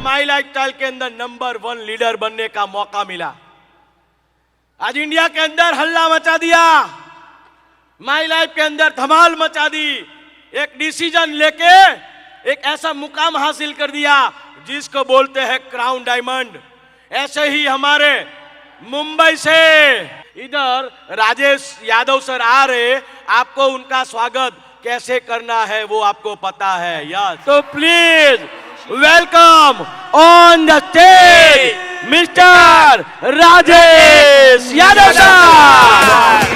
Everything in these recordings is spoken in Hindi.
माई लाइफस्टाइल के अंदर नंबर 1 लीडर बनने का मौका मिला। आज इंडिया के अंदर हल्ला मचा दिया, माई लाइफ के अंदर धमाल मचा दी, एक डिसीजन लेके एक ऐसा मुकाम हासिल कर दिया जिसको बोलते हैं क्राउन डायमंड। ऐसे ही हमारे मुंबई से इधर राजेश यादव सर आ रहे, आपको उनका स्वागत कैसे करना है वो आपको पता है यार। तो please welcome on the stage mister Rajesh Yadav sir.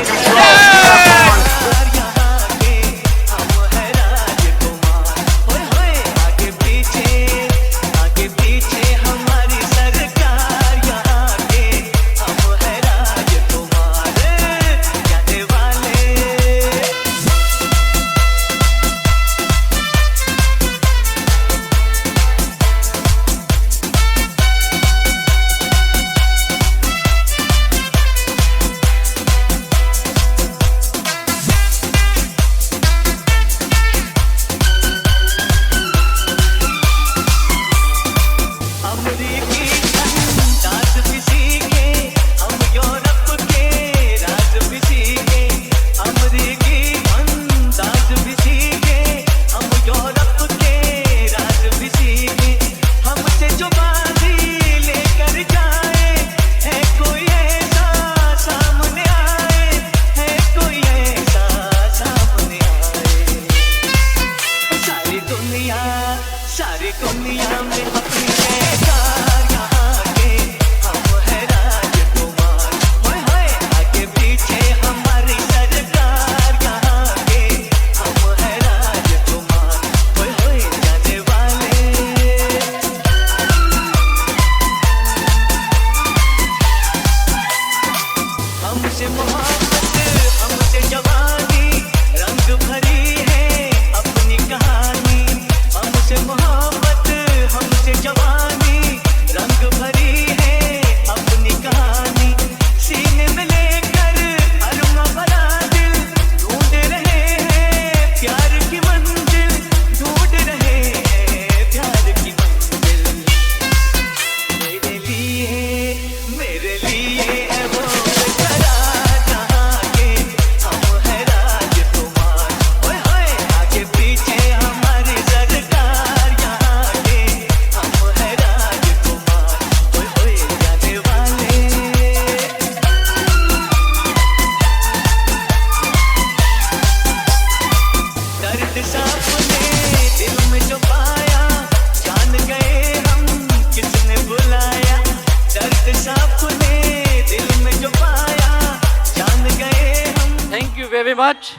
Very much,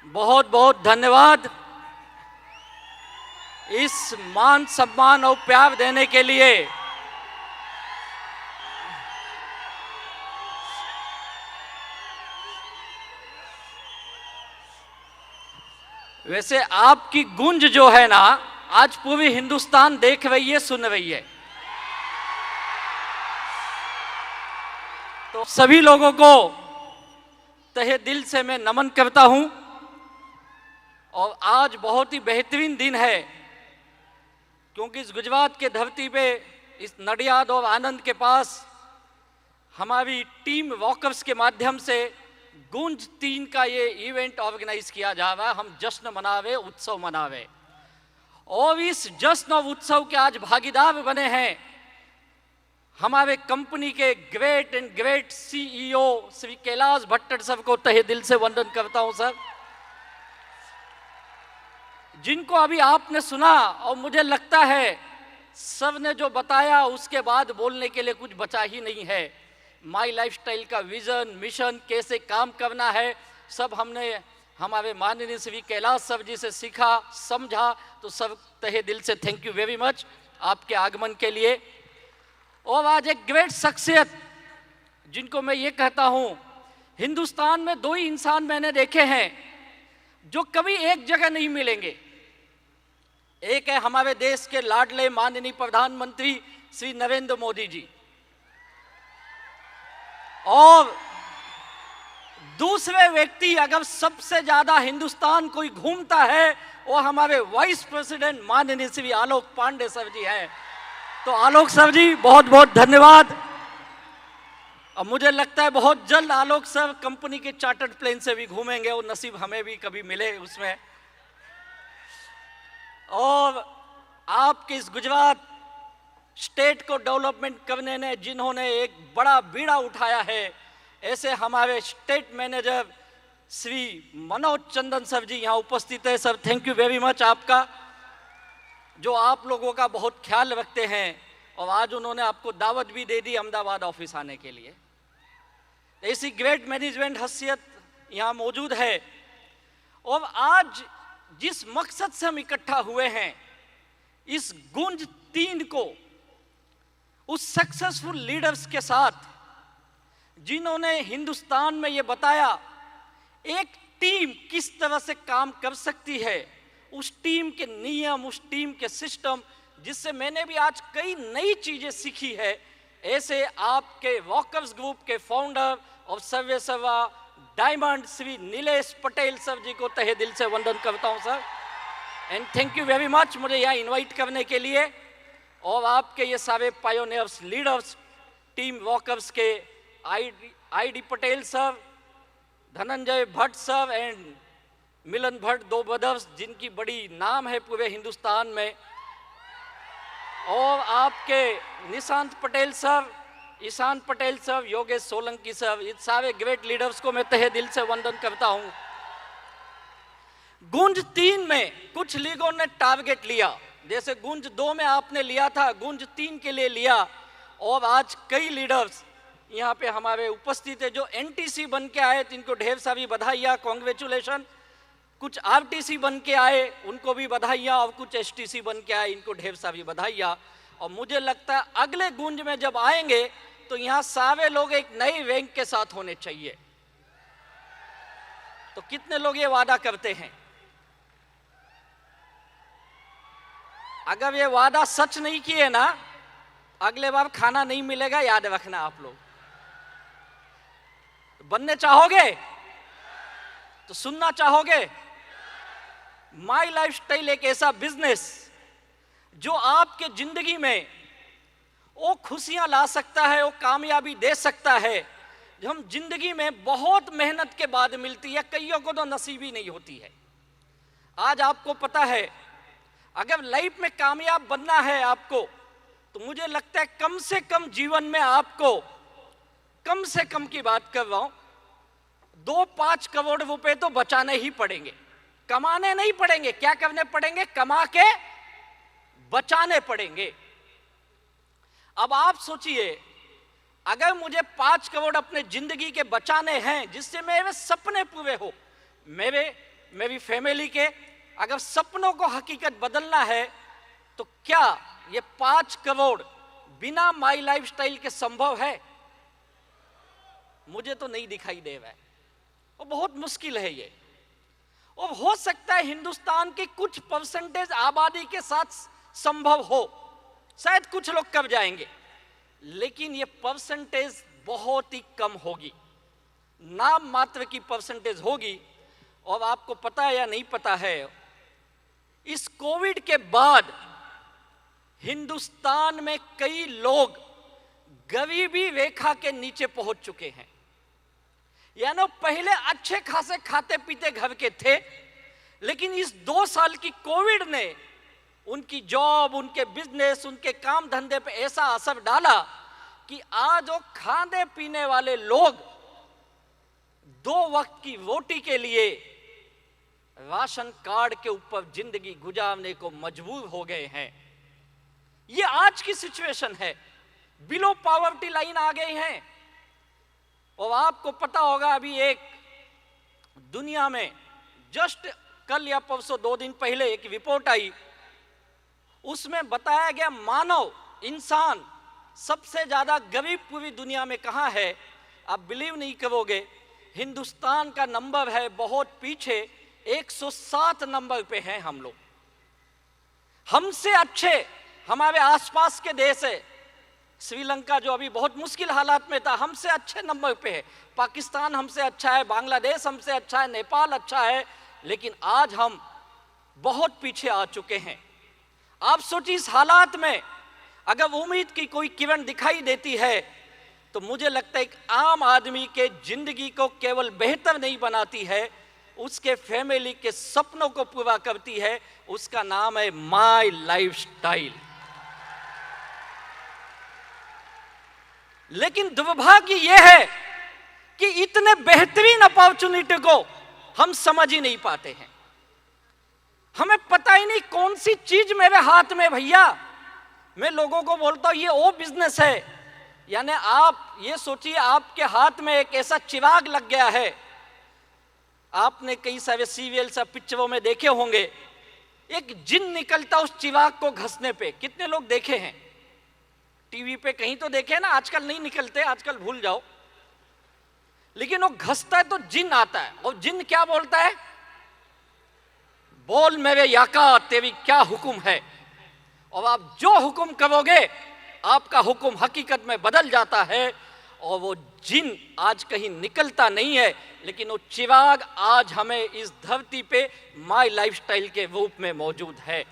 बहुत बहुत धन्यवाद इस मान सम्मान और प्यार देने के लिए। वैसे आपकी गूंज जो है ना, आज पूरी हिंदुस्तान देख रही है, सुन रही है। तो सभी लोगों को तहे दिल से मैं नमन करता हूं। और आज बहुत ही बेहतरीन दिन है, क्योंकि इस गुजरात के धरती पे, इस नडियाद और आनंद के पास हमारी टीम वॉकर्स के माध्यम से गूंज 3 का ये इवेंट ऑर्गेनाइज किया जा रहा है। हम जश्न मनावे, उत्सव मनावे, और इस जश्न और उत्सव के आज भागीदार बने हैं हमारे कंपनी के great and great CEO Shri Kailash Bhattar sir को तहे दिल से वंदन करता हूं सर, जिनको अभी आपने सुना। और मुझे लगता है सर ने जो बताया उसके बाद बोलने के लिए कुछ बचा ही नहीं है। माई लाइफस्टाइल का विजन, मिशन, कैसे काम करना है, सब हमने हमारे माननीय श्री कैलाश सर जी से सीखा, समझा। तो सब तहे दिल से थैंक यू वेरी मच आपके आगमन के लिए। और आज एक ग्रेट शख्सियत, जिनको मैं ये कहता हूँ, हिंदुस्तान में 2 ही इंसान मैंने देखे हैं जो कभी एक जगह नहीं मिलेंगे। एक है हमारे देश के लाडले माननीय प्रधानमंत्री श्री नरेंद्र मोदी जी, और दूसरे व्यक्ति अगर सबसे ज्यादा हिंदुस्तान कोई घूमता है वो हमारे वाइस प्रेसिडेंट माननीय श्री आलोक पांडे सर जी हैं। तो आलोक सर जी बहुत बहुत धन्यवाद। अब मुझे लगता है बहुत जल्द आलोक सर कंपनी के चार्टर्ड प्लेन से भी घूमेंगे, वो नसीब हमें भी कभी मिले उसमें। और आपके इस गुजरात स्टेट को डेवलपमेंट करने ने जिन्होंने एक बड़ा बीड़ा उठाया है, ऐसे हमारे स्टेट मैनेजर श्री मनोज चंदन सर जी यहाँ उपस्थित है। Sir thank you very much आपका, जो आप लोगों का बहुत ख्याल रखते हैं और आज उन्होंने आपको दावत भी दे दी अहमदाबाद ऑफिस आने के लिए। ऐसी ग्रेट मैनेजमेंट हसीयत यहाँ मौजूद है। और आज जिस मकसद से हम इकट्ठा हुए हैं, इस गुंज 3 को उस सक्सेसफुल लीडर्स के साथ जिन्होंने हिंदुस्तान में ये बताया एक टीम किस तरह से काम कर सकती है, उस टीम के नियम, उस टीम के सिस्टम, जिससे मैंने भी आज कई नई चीजें सीखी है। ऐसे आपके वॉकर्स ग्रुप के फाउंडर और सर्वे सर्वा डायमंड श्री नीलेश पटेल सर जी को तहे दिल से वंदन करता हूं sir, and thank you very much मुझे यहाँ इनवाइट करने के लिए। और आपके ये सारे पायोनियर्स लीडर्स टीम वॉकर्स के I D Patel sir, Dhananjay Bhatt sir and Milan Bhatt, 2 brothers जिनकी बड़ी नाम है पूरे हिंदुस्तान में। और आपके Nishant Patel sir, Ishan Patel sir, Yogesh Solanki sir, इन सारे ग्रेट लीडर्स को मैं तहे दिल से वंदन करता हूं। गुंज 3 में कुछ लीगों ने टारगेट लिया, जैसे गुंज 2 में आपने लिया था, गुंज 3 के लिए लिया। और आज कई लीडर्स यहाँ पे हमारे उपस्थित है जो एनटीसी बन के आए, जिनको ढेर सारी बधाइयाँ, कॉन्ग्रेचुलेशन। कुछ आरटीसी बन के आए, उनको भी बधाइयाँ, और कुछ एसटीसी बन के आए, इनको ढेर सारी बधाइयाँ। और मुझे लगता है अगले गुंज में जब आएंगे तो यहाँ सारे लोग एक नई रैंक के साथ होने चाहिए। तो कितने लोग ये वादा करते हैं? अगर ये वादा सच नहीं किए ना, अगले बार खाना नहीं मिलेगा, याद रखना आप लोग। बनने चाहोगे तो सुनना चाहोगे? माई लाइफस्टाइल एक ऐसा बिजनेस जो आपके जिंदगी में वो खुशियां ला सकता है, वो कामयाबी दे सकता है जो हम जिंदगी में बहुत मेहनत के बाद मिलती है, कईयों को तो नसीब ही नहीं होती है। आज आपको पता है अगर लाइफ में कामयाब बनना है आपको, तो मुझे लगता है कम से कम जीवन में आपको, कम से कम की बात कर रहा हूं, 2-5 करोड़ रुपए तो बचाने ही पड़ेंगे, कमाने नहीं पड़ेंगे। क्या करने पड़ेंगे? कमा के बचाने पड़ेंगे। अब आप सोचिए, अगर मुझे 5 करोड़ अपने जिंदगी के बचाने हैं जिससे मेरे सपने पूरे हो, मेरी फैमिली के अगर सपनों को हकीकत बदलना है, तो क्या ये 5 करोड़ बिना माई लाइफस्टाइल के संभव है? मुझे तो नहीं दिखाई दे रहा है, वो बहुत मुश्किल है ये। और हो सकता है हिंदुस्तान की कुछ परसेंटेज आबादी के साथ संभव हो, शायद कुछ लोग कर जाएंगे, लेकिन ये परसेंटेज बहुत ही कम होगी, नाम मात्र की परसेंटेज होगी। और आपको पता है या नहीं पता है, इस कोविड के बाद हिंदुस्तान में कई लोग गरीबी रेखा के नीचे पहुंच चुके हैं। यानी पहले अच्छे खासे खाते पीते घर के थे, लेकिन इस 2 साल की कोविड ने उनकी जॉब, उनके बिजनेस, उनके काम धंधे पे ऐसा असर डाला कि आज वो खाने पीने वाले लोग 2 वक्त की रोटी के लिए राशन कार्ड के ऊपर जिंदगी गुजारने को मजबूर हो गए हैं। ये आज की सिचुएशन है, बिलो पॉवर्टी लाइन आ गई हैं। और आपको पता होगा अभी एक दुनिया में जस्ट कल या परसों 2 दिन पहले एक रिपोर्ट आई, उसमें बताया गया मानव इंसान सबसे ज्यादा गरीब पूरी दुनिया में कहां है। आप बिलीव नहीं करोगे, हिंदुस्तान का नंबर है बहुत पीछे, 107 नंबर पे हैं हम लोग। हमसे अच्छे हमारे आसपास के देश है, श्रीलंका जो अभी बहुत मुश्किल हालात में था, हमसे अच्छे नंबर पे है। पाकिस्तान हमसे अच्छा है, बांग्लादेश हमसे अच्छा है, नेपाल अच्छा है, लेकिन आज हम बहुत पीछे आ चुके हैं। आप सोचिए, इस हालात में अगर उम्मीद की कोई किरण दिखाई देती है तो मुझे लगता है एक आम आदमी के जिंदगी को केवल बेहतर नहीं बनाती है, उसके फैमिली के सपनों को पूरा करती है। उसका नाम है माई लाइफस्टाइल। लेकिन दुर्भाग्य यह है कि इतने बेहतरीन अपॉर्चुनिटी को हम समझ ही नहीं पाते हैं। हमें पता ही नहीं कौन सी चीज मेरे हाथ में। भैया, मैं लोगों को बोलता हूं ये वो बिजनेस है, यानी आप ये सोचिए आपके हाथ में एक ऐसा चिराग लग गया है। आपने कई सारे सीरियल या पिक्चरों में देखे होंगे, एक जिन निकलता उस चिराग को घसने पे। कितने लोग देखे हैं? टीवी पे कहीं तो देखे ना, आजकल नहीं निकलते, आजकल भूल जाओ। लेकिन वो घसता है तो जिन आता है, और जिन क्या बोलता है? बोल मेरे याका तेरी क्या हुक्म है। और आप जो हुक्म करोगे आपका हुक्म हकीकत में बदल जाता है। और वो जिन आज कहीं निकलता नहीं है, लेकिन वो चिराग आज हमें इस धरती पे माई लाइफस्टाइल के रूप में मौजूद है।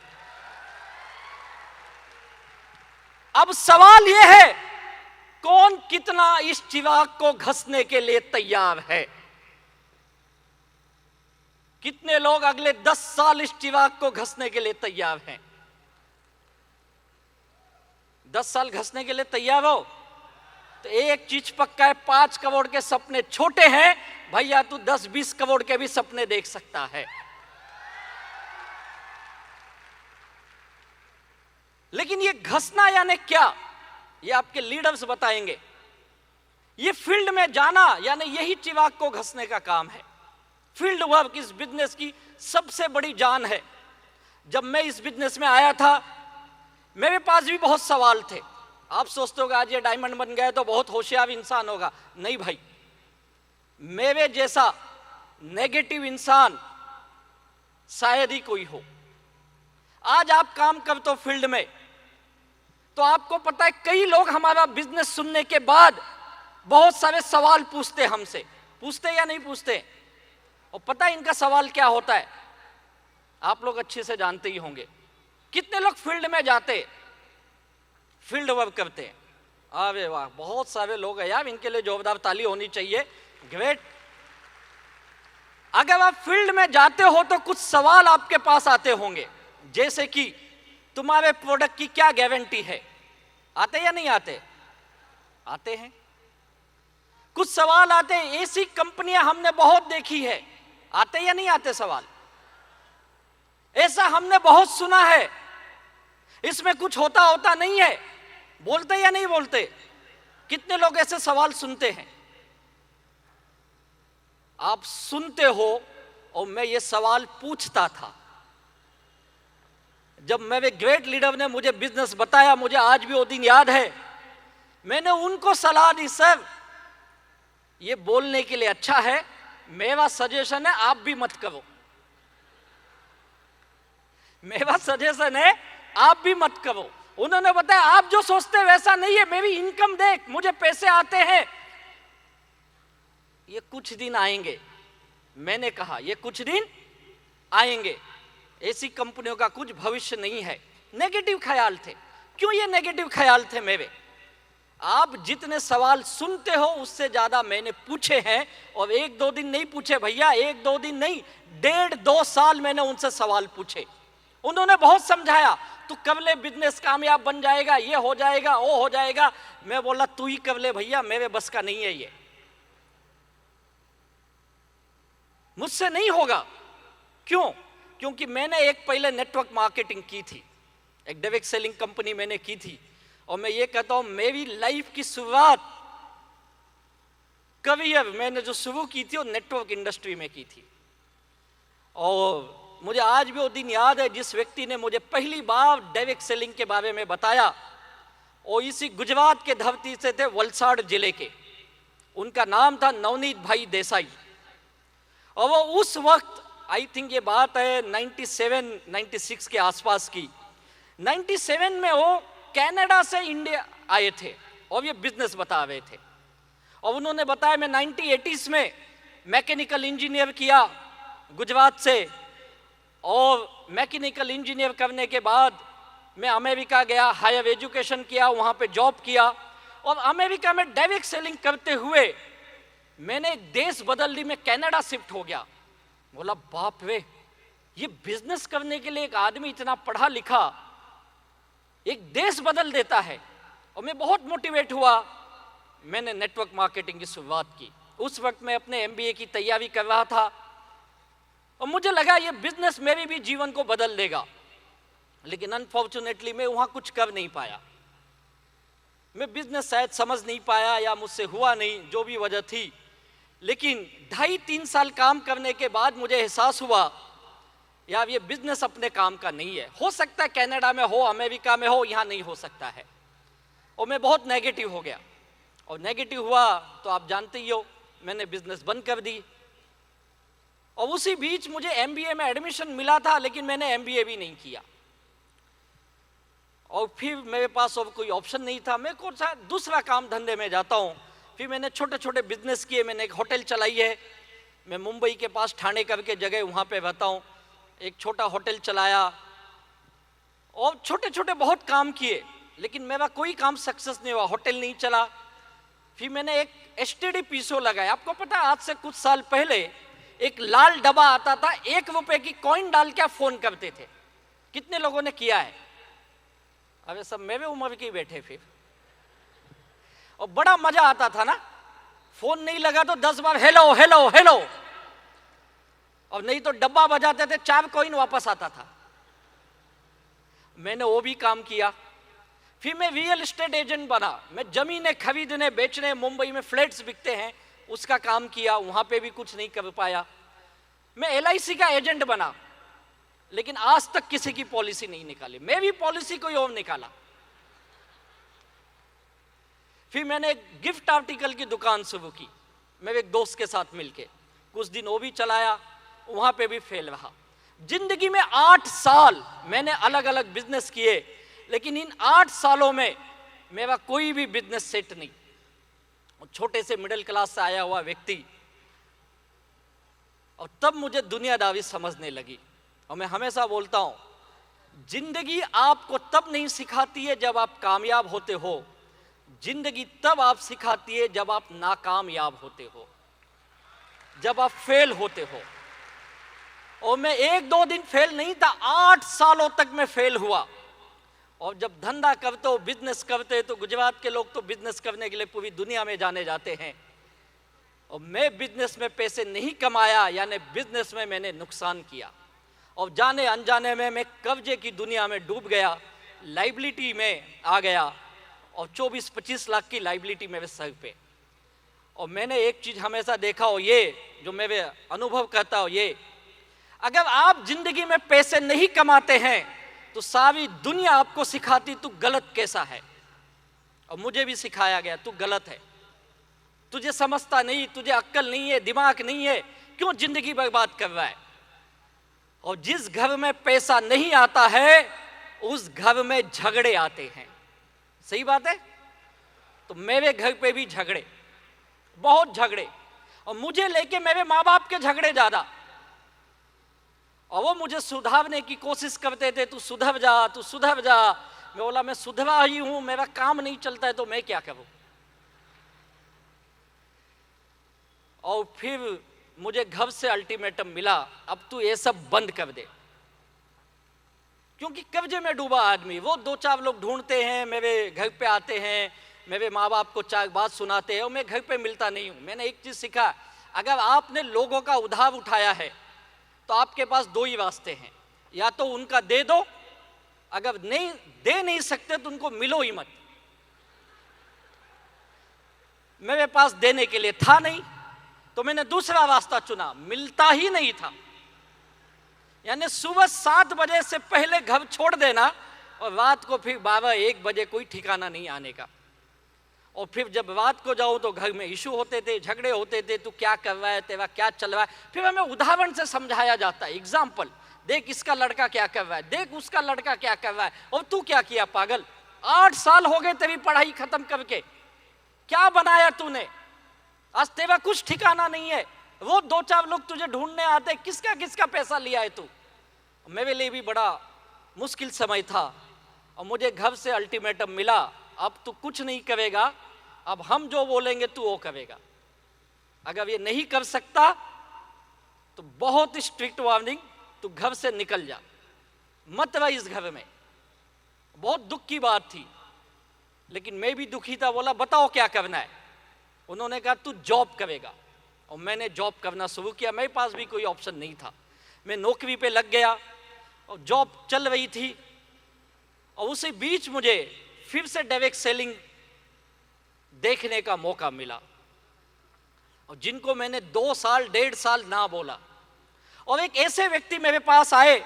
अब सवाल यह है, कौन कितना इस चिराग को घसने के लिए तैयार है? कितने लोग अगले 10 साल इस चिराग को घसने के लिए तैयार हैं? 10 साल घसने के लिए तैयार हो तो एक चीज पक्का है, 5 करोड़ के सपने छोटे हैं भैया, तू 10-20 करोड़ के भी सपने देख सकता है। लेकिन ये घसना यानी क्या, ये आपके लीडर्स बताएंगे। ये फील्ड में जाना यानी यही चिराग को घसने का काम है। फील्ड वर्क इस बिजनेस की सबसे बड़ी जान है। जब मैं इस बिजनेस में आया था, मेरे पास भी बहुत सवाल थे। आप सोचते होगा आज ये डायमंड बन गया तो बहुत होशियार इंसान होगा। नहीं भाई, मेरे जैसा नेगेटिव इंसान शायद ही कोई हो। आज आप काम करते हो फील्ड में तो आपको पता है कई लोग हमारा बिजनेस सुनने के बाद बहुत सारे सवाल पूछते हमसे। पूछते या नहीं पूछते? और पता है इनका सवाल क्या होता है? आप लोग अच्छे से जानते ही होंगे। कितने लोग फील्ड में जाते, फील्ड वर्क करते हैं? अरे वाह, बहुत सारे लोग हैं यार, इनके लिए जोरदार ताली होनी चाहिए। ग्रेट। अगर आप फील्ड में जाते हो तो कुछ सवाल आपके पास आते होंगे, जैसे कि तुम्हारे प्रोडक्ट की क्या गारंटी है? आते या नहीं आते? आते हैं। कुछ सवाल आते हैं, ऐसी कंपनियां हमने बहुत देखी है। आते या नहीं आते सवाल? ऐसा हमने बहुत सुना है, इसमें कुछ होता नहीं है। बोलते या नहीं बोलते? कितने लोग ऐसे सवाल सुनते हैं? आप सुनते हो और मैं ये सवाल पूछता था। जब मेरे ग्रेट लीडर ने मुझे बिजनेस बताया, मुझे आज भी वो दिन याद है, मैंने उनको सलाह दी, सर ये बोलने के लिए अच्छा है, मेरा सजेशन है आप भी मत करो। मेरा सजेशन है आप भी मत करो। उन्होंने बताया आप जो सोचते वैसा नहीं है, मेरी इनकम देख, मुझे पैसे आते हैं, ये कुछ दिन आएंगे। मैंने कहा ये कुछ दिन आएंगे, ऐसी कंपनियों का कुछ भविष्य नहीं है। नेगेटिव ख्याल थे। क्यों ये नेगेटिव ख्याल थे मेरे? आप जितने सवाल सुनते हो उससे ज्यादा मैंने पूछे हैं, और 1-2 दिन नहीं पूछे भैया, 1-2 दिन नहीं, 1.5-2 साल मैंने उनसे सवाल पूछे। उन्होंने बहुत समझाया, तू कर ले, बिजनेस कामयाब बन जाएगा, ये हो जाएगा, वो हो जाएगा। मैं बोला तू ही कर ले भैया, मेरे बस का नहीं है ये, मुझसे नहीं होगा। क्यों? क्योंकि मैंने एक पहले नेटवर्क मार्केटिंग की थी, एक डायरेक्ट सेलिंग कंपनी मैंने की थी। और मैं ये कहता हूं मेरी लाइफ की शुरुआत, करियर मैंने जो शुरू की थी वो नेटवर्क इंडस्ट्री में की थी। और मुझे आज भी वो दिन याद है जिस व्यक्ति ने मुझे पहली बार डायरेक्ट सेलिंग के बारे में बताया, और इसी गुजरात के धरती से थे, वलसाड़ जिले के। उनका नाम था नवनीत भाई देसाई। और वो उस वक्त, आई थिंक ये बात है 97-96 के आसपास की, 97 में वो कनाडा से इंडिया आए थे और ये बिजनेस बता रहे थे। और उन्होंने बताया मैं 1980s में मैकेनिकल इंजीनियर किया गुजरात से, और मैकेनिकल इंजीनियर करने के बाद मैं अमेरिका गया, हायर एजुकेशन किया, वहाँ पे जॉब किया, और अमेरिका में डायरेक्ट सेलिंग करते हुए मैंने एक देश बदल दी, मैं कनाडा शिफ्ट हो गया। बोला बाप रे, ये बिजनेस करने के लिए एक आदमी इतना पढ़ा लिखा एक देश बदल देता है। और मैं बहुत मोटिवेट हुआ, मैंने नेटवर्क मार्केटिंग की शुरुआत की। उस वक्त मैं अपने एमबीए की तैयारी कर रहा था और मुझे लगा ये बिजनेस मेरे भी जीवन को बदल देगा, लेकिन अनफॉर्चुनेटली मैं वहां कुछ कर नहीं पाया। मैं बिजनेस शायद समझ नहीं पाया या मुझसे हुआ नहीं, जो भी वजह थी। लेकिन 2.5-3 साल काम करने के बाद मुझे एहसास हुआ यार ये बिजनेस अपने काम का नहीं है। हो सकता है कनाडा में हो, अमेरिका में हो, यहाँ नहीं हो सकता है। और मैं बहुत नेगेटिव हो गया, और नेगेटिव हुआ तो आप जानते ही हो, मैंने बिजनेस बंद कर दी। और उसी बीच मुझे एमबीए में एडमिशन मिला था, लेकिन मैंने एमबीए भी नहीं किया। और फिर मेरे पास और कोई ऑप्शन नहीं था, मैं को दूसरा काम धंधे में जाता हूँ। फिर मैंने छोटे छोटे बिजनेस किए, मैंने एक होटल चलाई है, मैं मुंबई के पास ठाणे करके जगह वहाँ पे रहता हूँ, एक छोटा होटल चलाया और छोटे छोटे बहुत काम किए, लेकिन मेरा कोई काम सक्सेस नहीं हुआ, होटल नहीं चला। फिर मैंने एक एसटीडी पीसो लगाया। आपको पता है आज से कुछ साल पहले एक लाल डब्बा आता था, 1 रुपए की कॉइन डाल के आप फोन करते थे। कितने लोगों ने किया है? अबे सब मेरे उम्र के बैठे फिर, और बड़ा मजा आता था ना। फोन नहीं लगा तो 10 बार हेलो हेलो हेलो, और नहीं तो डब्बा बजाते थे, 4 कॉइन वापस आता था। मैंने वो भी काम किया। फिर मैं रियल एस्टेट एजेंट बना, मैं जमीनें खरीदने बेचने, मुंबई में फ्लैट्स बिकते हैं, उसका काम किया, वहां पे भी कुछ नहीं कर पाया। मैं एलआईसी का एजेंट बना, लेकिन आज तक किसी की पॉलिसी नहीं निकाली, मेरी पॉलिसी कोई और निकाला। फिर मैंने एक गिफ्ट आर्टिकल की दुकान शुरू की, मेरे एक दोस्त के साथ मिलके, कुछ दिन वो भी चलाया, वहां पे भी फेल रहा। जिंदगी में 8 साल मैंने अलग अलग बिजनेस किए, लेकिन इन 8 सालों में मेरा कोई भी बिजनेस सेट नहीं। छोटे से मिडिल क्लास से आया हुआ व्यक्ति, और तब मुझे दुनियादारी समझने लगी। और मैं हमेशा बोलता हूं, जिंदगी आपको तब नहीं सिखाती है जब आप कामयाब होते हो, जिंदगी तब आप सिखाती है जब आप नाकामयाब होते हो, जब आप फेल होते हो। और मैं 1-2 दिन फेल नहीं था, 8 सालों तक मैं फेल हुआ। और जब धंधा करते हो, बिजनेस करते हो, तो गुजरात के लोग तो बिजनेस करने के लिए पूरी दुनिया में जाने जाते हैं। और मैं बिजनेस में पैसे नहीं कमाया, यानी बिजनेस में मैंने नुकसान किया, और जाने अनजाने में मैं कर्जे की दुनिया में डूब गया, लाइबिलिटी में आ गया, और 24-25 लाख की लाइबिलिटी मेरे सर पे। और मैंने एक चीज हमेशा देखा हो, ये जो मेरे अनुभव करता हो, ये अगर आप जिंदगी में पैसे नहीं कमाते हैं तो सारी दुनिया आपको सिखाती तू गलत कैसा है। और मुझे भी सिखाया गया तू गलत है, तुझे समझता नहीं, तुझे अक्ल नहीं है, दिमाग नहीं है, क्यों जिंदगी बर्बाद कर रहा है। और जिस घर में पैसा नहीं आता है उस घर में झगड़े आते हैं। सही बात है। तो मेरे घर पे भी झगड़े, बहुत झगड़े, और मुझे लेके मेरे माँ बाप के झगड़े ज्यादा। और वो मुझे सुधारने की कोशिश करते थे, तू सुधर जा, तू सुधर जा। मैं बोला मैं सुधरा ही हूं, मेरा काम नहीं चलता है तो मैं क्या करूं। और फिर मुझे घर से अल्टीमेटम मिला, अब तू ये सब बंद कर दे। क्योंकि कर्जे में डूबा आदमी, वो 2-4 लोग ढूंढते हैं, मेरे घर पे आते हैं, मेरे माँ बाप को 4 बात सुनाते हैं, और मैं घर पे मिलता नहीं हूं। मैंने एक चीज सीखा, अगर आपने लोगों का उधार उठाया है तो आपके पास 2 ही रास्ते हैं, या तो उनका दे दो, अगर नहीं दे नहीं सकते तो उनको मिलो ही मत। मेरे पास देने के लिए था नहीं, तो मैंने दूसरा रास्ता चुना, मिलता ही नहीं था। यानी सुबह 7 बजे से पहले घर छोड़ देना, और रात को फिर 12-1 बजे कोई ठिकाना नहीं आने का। और फिर जब रात को जाओ तो घर में इशू होते थे, झगड़े होते थे, तू क्या कर रहा है, तेरा क्या चल रहा है। फिर हमें उदाहरण से समझाया जाता है, एग्जाम्पल, देख इसका लड़का क्या कर रहा है, देख उसका लड़का क्या कर रहा है, और तू क्या किया पागल, 8 साल हो गए तेरी पढ़ाई खत्म करके, क्या बनाया तूने? आज तेरा कुछ ठिकाना नहीं है। वो 2-4 लोग तुझे ढूंढने आते, किसका किसका पैसा लिया है तू? मेरे लिए भी बड़ा मुश्किल समय था और मुझे घर से अल्टीमेटम मिला, अब तू कुछ नहीं करेगा, अब हम जो बोलेंगे तू वो करेगा। अगर ये नहीं कर सकता तो बहुत स्ट्रिक्ट वार्निंग, तू घर से निकल जा, मत रह इस घर में। बहुत दुख की बात थी, लेकिन मैं भी दुखी था। बोला बताओ क्या करना है? उन्होंने कहा तू जॉब करेगा, और मैंने जॉब करना शुरू किया। मेरे पास भी कोई ऑप्शन नहीं था, मैं नौकरी पे लग गया और जॉब चल रही थी। और उसी बीच मुझे फिर से डायरेक्ट सेलिंग देखने का मौका मिला, और जिनको मैंने 2 साल 1.5 साल ना बोला, और एक ऐसे व्यक्ति मेरे पास आए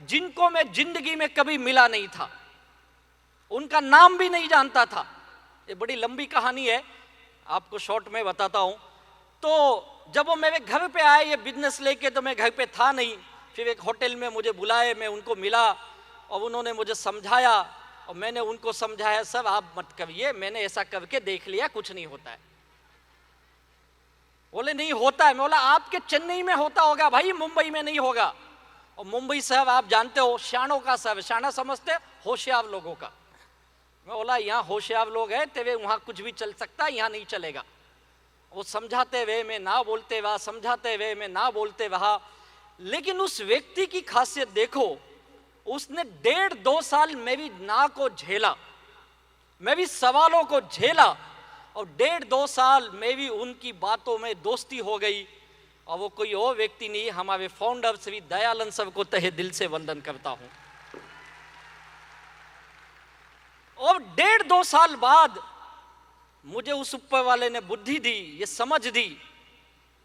जिनको मैं जिंदगी में कभी मिला नहीं था, उनका नाम भी नहीं जानता था। ये बड़ी लंबी कहानी है, आपको शॉर्ट में बताता हूं। तो जब वो मेरे घर पे आए ये बिजनेस लेके, तो मैं घर पे था नहीं। फिर एक होटल में मुझे बुलाए, मैं उनको मिला और उन्होंने मुझे समझाया और मैंने उनको समझाया, सब आप मत करिए, मैंने ऐसा करके देख लिया, कुछ नहीं होता है। बोले नहीं होता है। मैं बोला आपके चेन्नई में होता होगा भाई, मुंबई में नहीं होगा। और मुंबई शहर आप जानते हो शानों का शहर, शाना समझते होशियार लोगों का। मैं बोला यहाँ होशियार लोग हैं, तेरे वहाँ कुछ भी चल सकता है, यहाँ नहीं चलेगा। वो समझाते हुए मैं ना बोलते रहा, समझाते हुए मैं ना बोलते रहा। लेकिन उस व्यक्ति की खासियत देखो, उसने 1.5-2 साल मेरी ना को झेला, मेरी सवालों को झेला, और 1.5-2 साल मेरी उनकी बातों में दोस्ती हो गई। और वो कोई और व्यक्ति नहीं, हमारे फाउंडर श्री दयानंद सर को तहे दिल से वंदन करता हूं। और 1.5-2 साल बाद मुझे उस ऊपर वाले ने बुद्धि दी, ये समझ दी,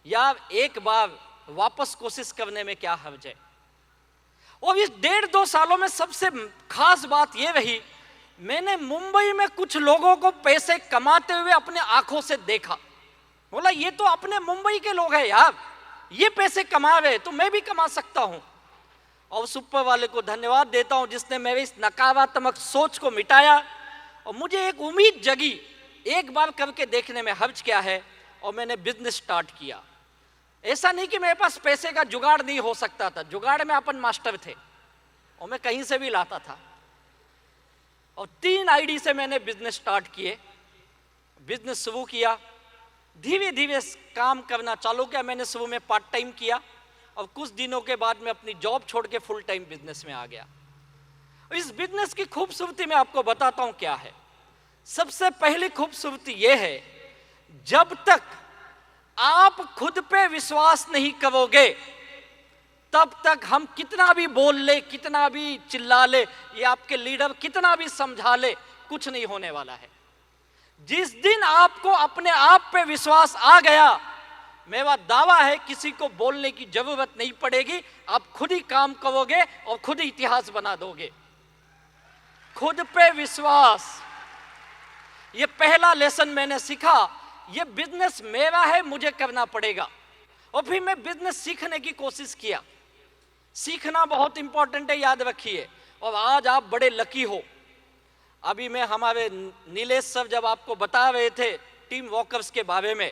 यार एक बार वापस कोशिश करने में क्या हर्ज है। और इस 1.5-2 सालों में सबसे खास बात यह रही, मैंने मुंबई में कुछ लोगों को पैसे कमाते हुए अपने आंखों से देखा। बोला ये तो अपने मुंबई के लोग हैं यार, ये पैसे कमा रहे तो मैं भी कमा सकता हूं। और उस ऊपर वाले को धन्यवाद देता हूं जिसने मेरी इस नकारात्मक सोच को मिटाया और मुझे एक उम्मीद जगी, एक बार करके देखने में हर्ज क्या है। और मैंने बिजनेस स्टार्ट किया। ऐसा नहीं कि मेरे पास पैसे का जुगाड़ नहीं हो सकता था, जुगाड़ में अपन मास्टर थे और मैं कहीं से भी लाता था। और 3 आईडी से मैंने बिजनेस स्टार्ट किए, बिजनेस शुरू किया, धीरे धीरे काम करना चालू किया। मैंने शुरू में पार्ट टाइम किया और कुछ दिनों के बाद मैं अपनी जॉब छोड़ के फुल टाइम बिजनेस में आ गया। इस बिजनेस की खूबसूरती मैं आपको बताता हूं क्या है। सबसे पहली खूबसूरती यह है, जब तक आप खुद पे विश्वास नहीं करोगे तब तक हम कितना भी बोल ले, कितना भी चिल्ला ले, ये आपके लीडर कितना भी समझा ले, कुछ नहीं होने वाला है। जिस दिन आपको अपने आप पे विश्वास आ गया, मेरा दावा है किसी को बोलने की जरूरत नहीं पड़ेगी, आप खुद ही काम करोगे और खुद ही इतिहास बना दोगे। खुद पे विश्वास, ये पहला लेसन मैंने सीखा। ये बिजनेस मेरा है, मुझे करना पड़ेगा। और फिर मैं बिजनेस सीखने की कोशिश किया। सीखना बहुत इंपॉर्टेंट है, याद रखिए। और आज आप बड़े लकी हो। अभी मैं हमारे नीलेश सर जब आपको बता रहे थे टीम वॉकर्स के बारे में,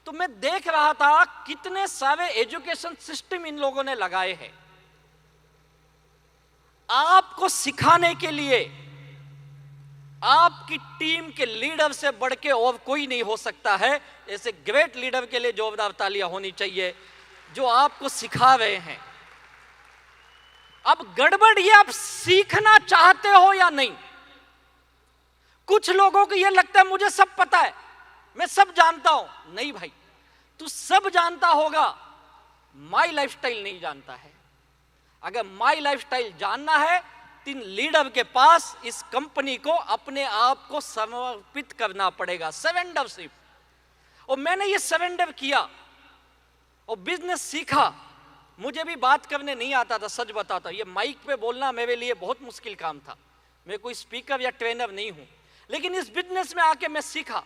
तो मैं देख रहा था कितने सारे एजुकेशन सिस्टम इन लोगों ने लगाए हैं आपको सिखाने के लिए। आपकी टीम के लीडर से बढ़ के और कोई नहीं हो सकता है। ऐसे ग्रेट लीडर के लिए जोरदार तालियां होनी चाहिए जो आपको सिखा रहे हैं। अब गड़बड़ ये, आप सीखना चाहते हो या नहीं। कुछ लोगों को यह लगता है मुझे सब पता है, मैं सब जानता हूं। नहीं भाई, तू सब जानता होगा, माई लाइफस्टाइल नहीं जानता है। अगर माई लाइफस्टाइल जानना है, 3 लीडर के पास इस कंपनी को अपने आप को समर्पित करना पड़ेगा, सरेंडरशिप। और मैंने ये सरेंडर किया और बिजनेस सीखा। मुझे भी बात करने नहीं आता था, सच बताता। ये माइक पे बोलना मेरे लिए बहुत मुश्किल काम था। मैं कोई स्पीकर या ट्रेनर नहीं हूं, लेकिन इस बिजनेस में आके मैं सीखा।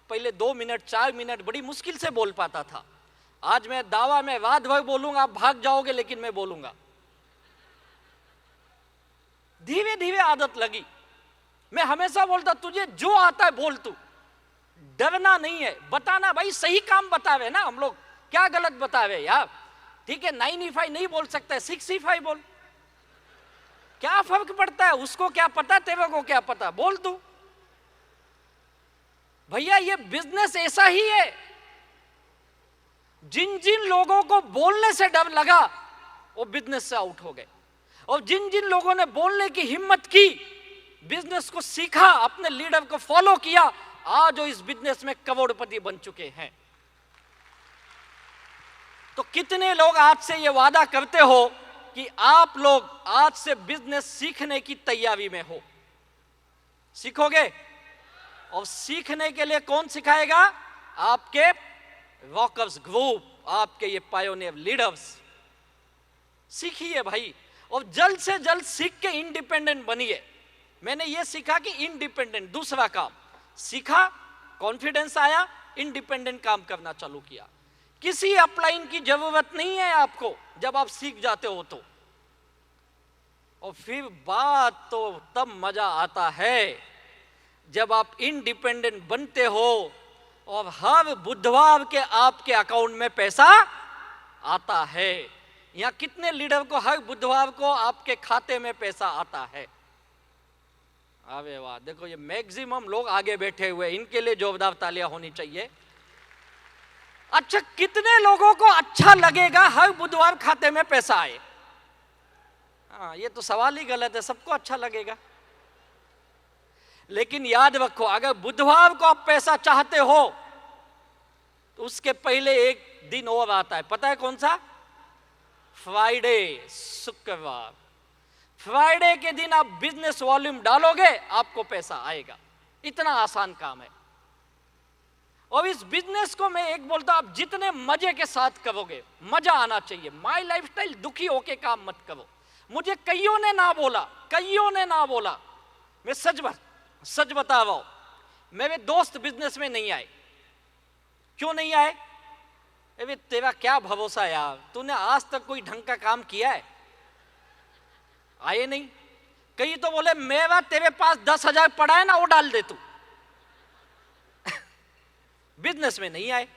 पहले 2 मिनट 4 मिनट बड़ी मुश्किल से बोल पाता था। आज मैं दावा में रात भर बोलूंगा, आप भाग जाओगे, लेकिन मैं बोलूंगा। धीरे धीरे आदत लगी मैं हमेशा बोलता तुझे जो आता है बोल, तू डरना नहीं है, बताना भाई, सही काम बतावे ना हम लोग, क्या गलत बतावे यार। ठीक है 9E5 नहीं बोल सकता है, 6E5 बोल, क्या फर्क पड़ता है, उसको क्या पता तेरे को क्या पता, बोल तू। भैया ये बिजनेस ऐसा ही है, जिन जिन लोगों को बोलने से डर लगा वो बिजनेस से आउट हो गए, और जिन जिन लोगों ने बोलने की हिम्मत की, बिजनेस को सीखा, अपने लीडर को फॉलो किया, आज वो इस बिजनेस में करोड़पति बन चुके हैं। तो कितने लोग आज से ये वादा करते हो कि आप लोग आज से बिजनेस सीखने की तैयारी में हो, सीखोगे? और सीखने के लिए कौन सिखाएगा? आपके वॉकर्स ग्रुप, आपके ये पायोनियर लीडर्स। सीखिए भाई, और जल्द से जल्द सीख के इंडिपेंडेंट बनिए। मैंने ये सीखा कि इंडिपेंडेंट, दूसरा काम सीखा, कॉन्फिडेंस आया, इंडिपेंडेंट काम करना चालू किया। किसी अपलाइन की जरूरत नहीं है आपको जब आप सीख जाते हो तो। और फिर बात तो तब मजा आता है जब आप इंडिपेंडेंट बनते हो और हर बुधवार के आपके अकाउंट में पैसा आता है। यहां कितने लीडर को हर बुधवार को आपके खाते में पैसा आता है? अरे वाह, देखो ये मैक्सिमम लोग आगे बैठे हुए, इनके लिए जोरदार तालियां होनी चाहिए। अच्छा, कितने लोगों को अच्छा लगेगा हर बुधवार खाते में पैसा आए? हाँ, ये तो सवाल ही गलत है, सबको अच्छा लगेगा। लेकिन याद रखो, अगर बुधवार को आप पैसा चाहते हो तो उसके पहले एक दिन और आता है, पता है कौन सा? फ्राइडे, शुक्रवार। फ्राइडे के दिन आप बिजनेस वॉल्यूम डालोगे, आपको पैसा आएगा। इतना आसान काम है। और इस बिजनेस को मैं एक बोलता हूं, आप जितने मजे के साथ करोगे, मजा आना चाहिए। माई लाइफस्टाइल दुखी होके काम मत करो। मुझे कईयों ने ना बोला, मैं सच बता रहा हूं, मेरे दोस्त बिजनेस में नहीं आए। क्यों नहीं आए? अरे तेरा क्या भरोसा यार, तूने आज तक कोई ढंग का काम किया है? आए नहीं। कई तो बोले मेरा तेरे पास 10,000 पड़ा है ना, वो डाल दे तू। बिजनेस में नहीं आए।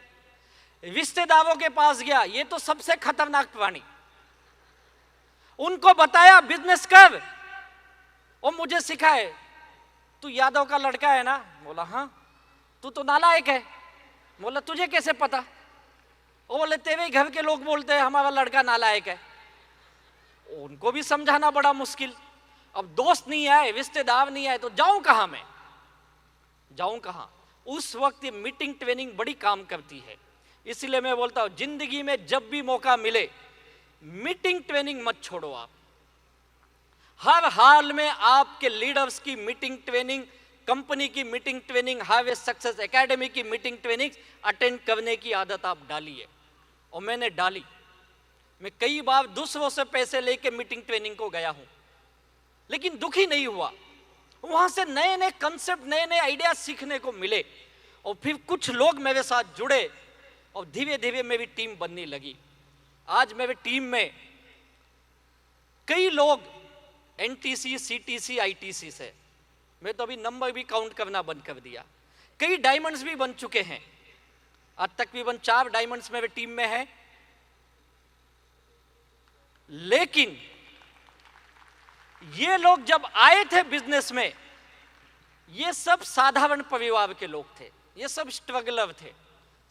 रिश्तेदारों के पास गया, ये तो सबसे खतरनाक प्राणी। उनको बताया बिजनेस कर, और मुझे सिखाए, तू यादव का लड़का है ना? बोला हाँ। तू तो नालायक है। बोला तुझे कैसे पता? वो बोले तेरे घर के लोग बोलते हैं हमारा लड़का नालायक है। उनको भी समझाना बड़ा मुश्किल। अब दोस्त नहीं आए, रिश्तेदार नहीं आए, तो जाऊं कहां मैं? जाऊं कहां? उस वक्त ये मीटिंग ट्रेनिंग बड़ी काम करती है। इसलिए मैं बोलता हूं, जिंदगी में जब भी मौका मिले, मीटिंग ट्रेनिंग मत छोड़ो। आप हर हाल में आपके लीडर्स की मीटिंग ट्रेनिंग, कंपनी की meeting training, harvest success academy की मीटिंग ट्रेनिंग अटेंड करने की आदत आप डालिए। और मैंने डाली। मैं कई बार दूसरों से पैसे लेके मीटिंग ट्रेनिंग को गया हूं, लेकिन दुखी नहीं हुआ। वहां से नए नए कंसेप्ट, नए नए आइडिया सीखने को मिले। और फिर कुछ लोग मेरे साथ जुड़े, और धीरे धीरे मेरी टीम बनने लगी। आज मेरी टीम में कई लोग एनटीसी, सीटीसी, आईटीसी से, मैं तो अभी नंबर भी काउंट करना बंद कर दिया। कई डायमंड्स भी बन चुके हैं। आज तकरीबन 4 डायमंड्स मेरे टीम में है। लेकिन ये लोग जब आए थे बिजनेस में, ये सब साधारण परिवार के लोग थे, ये सब स्ट्रगलर थे,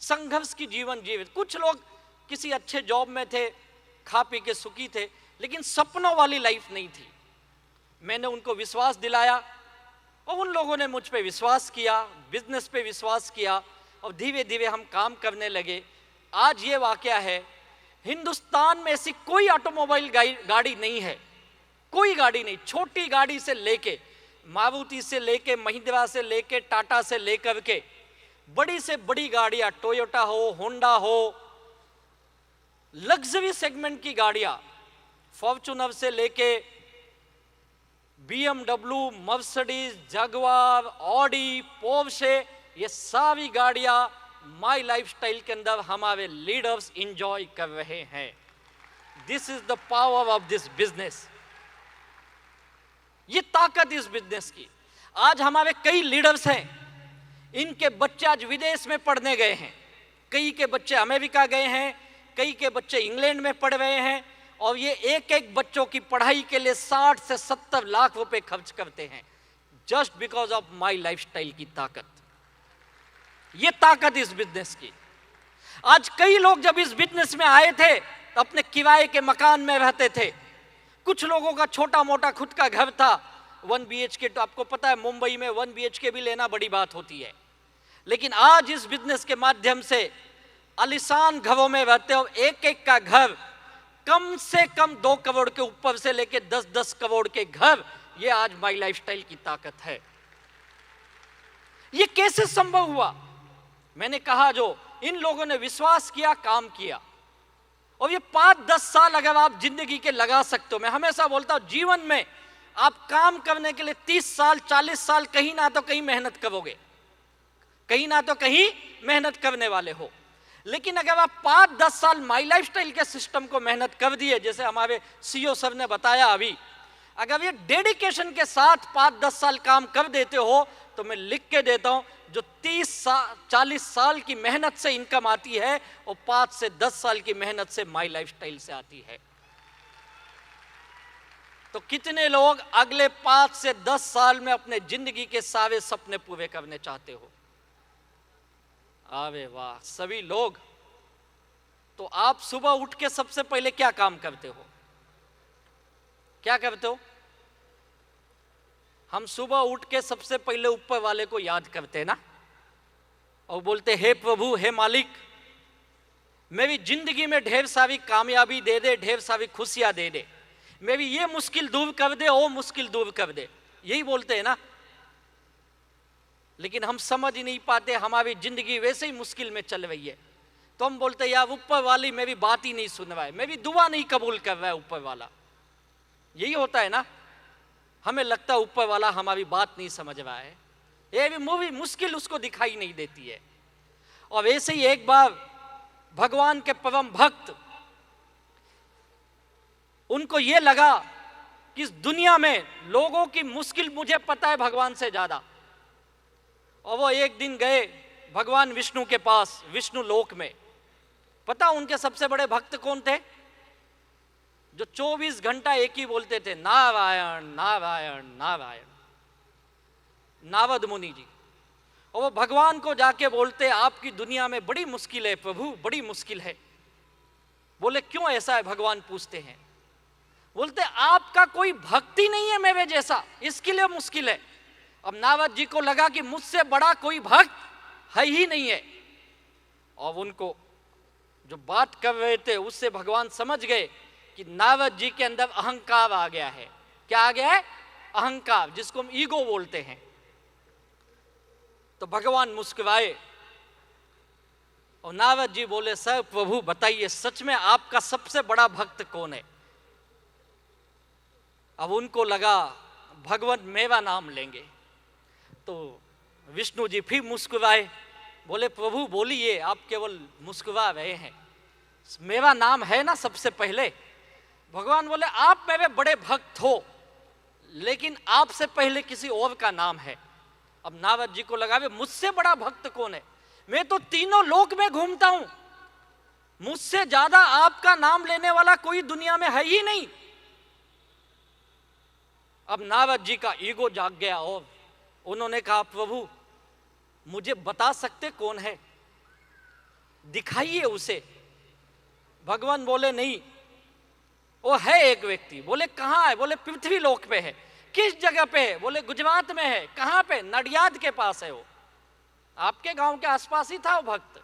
संघर्ष की जीवन जीवित। कुछ लोग किसी अच्छे जॉब में थे, खा पी के सुखी थे, लेकिन सपनों वाली लाइफ नहीं थी। मैंने उनको विश्वास दिलाया, और उन लोगों ने मुझ पे विश्वास किया, बिजनेस पे विश्वास किया, और धीरे धीरे हम काम करने लगे। आज ये वाकया है, हिंदुस्तान में ऐसी कोई ऑटोमोबाइल गाड़ी नहीं है, कोई गाड़ी नहीं, छोटी गाड़ी से लेके, मारुति से लेके, महिंद्रा से लेके, टाटा से लेकर के बड़ी से बड़ी गाड़ियां, टोयोटा हो, होंडा हो, लग्जरी सेगमेंट की गाड़ियां, फॉर्च्यूनर से लेके BMW, Mercedes, Jaguar, Audi, Porsche, ये सारी गाड़ियां माई लाइफस्टाइल के अंदर हमारे लीडर्स इंजॉय कर रहे हैं। This is the power of this business. ये ताकत इस बिजनेस की। आज हमारे कई लीडर्स हैं, इनके बच्चे आज विदेश में पढ़ने गए हैं, कई के बच्चे अमेरिका गए हैं, कई के बच्चे इंग्लैंड में पढ़ रहे हैं, और ये एक एक बच्चों की पढ़ाई के लिए 60 से 70 लाख रुपए खर्च करते हैं, just because of my lifestyle की ताकत। ये ताकत इस बिजनेस की। आज कई लोग जब इस बिजनेस में आए थे तो अपने किराए के मकान में रहते थे, कुछ लोगों का छोटा मोटा खुद का घर था, 1 BHK, तो आपको पता है मुंबई में 1 BHK भी लेना बड़ी बात होती है। लेकिन आज इस बिजनेस के माध्यम से आलीशान घरों में रहते हो, एक एक का घर कम से कम 2 करोड़ के ऊपर से लेके 10-10 करोड़ के घर, ये आज माई लाइफस्टाइल की ताकत है। ये कैसे संभव हुआ? मैंने कहा जो इन लोगों ने विश्वास किया, काम किया, और ये 5-10 साल अगर आप जिंदगी के लगा सकते हो, मैं हमेशा बोलता हूं जीवन में आप काम करने के लिए 30 साल 40 साल कहीं ना तो कहीं मेहनत करोगे, कहीं ना तो कहीं मेहनत करने वाले हो। लेकिन अगर आप 5-10 साल माई लाइफस्टाइल के सिस्टम को मेहनत कर दिए, जैसे हमारे CEO सर ने बताया अभी, अगर ये डेडिकेशन के साथ 5-10 साल काम कर देते हो, तो मैं लिख के देता हूं जो 30-40 साल की मेहनत से इनकम आती है, और 5 से 10 साल की मेहनत से माई लाइफस्टाइल से आती है। तो कितने लोग अगले 5 से 10 साल में अपने जिंदगी के सारे सपने पूरे करने चाहते हो? अरे वाह, सभी लोग। तो आप सुबह उठ के सबसे पहले क्या काम करते हो? क्या करते हो? हम सुबह उठ के सबसे पहले ऊपर वाले को याद करते हैं ना, और बोलते हे प्रभु, हे मालिक, मेरी जिंदगी में ढेर सारी कामयाबी दे दे, ढेर सारी खुशियां दे दे, मेरी ये मुश्किल दूर कर दे, वो मुश्किल दूर कर दे, यही बोलते हैं ना। लेकिन हम समझ ही नहीं पाते, हमारी जिंदगी वैसे ही मुश्किल में चल रही है, तो हम बोलते यार ऊपर वाली मेरी बात ही नहीं सुन रहा है, मेरी दुआ नहीं कबूल कर रहा है ऊपर वाला। यही होता है ना, हमें लगता है ऊपर वाला हमारी बात नहीं समझ रहा है, ये भी मूवी मुश्किल उसको दिखाई नहीं देती है। और ऐसे ही एक बार भगवान के परम भक्त, उनको ये लगा कि इस दुनिया में लोगों की मुश्किल मुझे पता है भगवान से ज्यादा, और वो एक दिन गए भगवान विष्णु के पास, विष्णु लोक में। पता उनके सबसे बड़े भक्त कौन थे? जो 24 घंटा एक ही बोलते थे, नारायण नारायण नारायण, नारद मुनि जी। और वो भगवान को जाके बोलते आपकी दुनिया में बड़ी मुश्किल है प्रभु, बड़ी मुश्किल है। बोले क्यों ऐसा है? भगवान पूछते हैं। बोलते आपका कोई भक्ति नहीं है मेरे जैसा, इसके लिए मुश्किल है। अब नारद जी को लगा कि मुझसे बड़ा कोई भक्त है ही नहीं है, और उनको जो बात कर रहे थे उससे भगवान समझ गए कि नारद जी के अंदर अहंकार आ गया है। क्या आ गया है? अहंकार, जिसको हम ईगो बोलते हैं। तो भगवान मुस्कुराए और नारद जी बोले सर प्रभु बताइए सच में आपका सबसे बड़ा भक्त कौन है? अब उनको लगा भगवान मेरा नाम लेंगे, तो विष्णु जी फिर मुस्कुराए, बोले प्रभु बोलिए, आप केवल मुस्कुरा रहे हैं, मेरा नाम है ना सबसे पहले। भगवान बोले आप मेरे बड़े भक्त हो, लेकिन आपसे पहले किसी और का नाम है। अब नारद जी को लगा मुझसे बड़ा भक्त कौन है? मैं तो तीनों लोक में घूमता हूं, मुझसे ज्यादा आपका नाम लेने वाला कोई दुनिया में है ही नहीं। अब नारद जी का ईगो जाग गया और उन्होंने कहा प्रभु मुझे बता सकते कौन है? दिखाइए उसे। भगवान बोले नहीं, वो है एक व्यक्ति। बोले कहाँ है? बोले पृथ्वी लोक पे है। किस जगह पे है? बोले गुजरात में है। कहाँ पे? नडियाद के पास है। वो आपके गांव के आसपास ही था वो भक्त।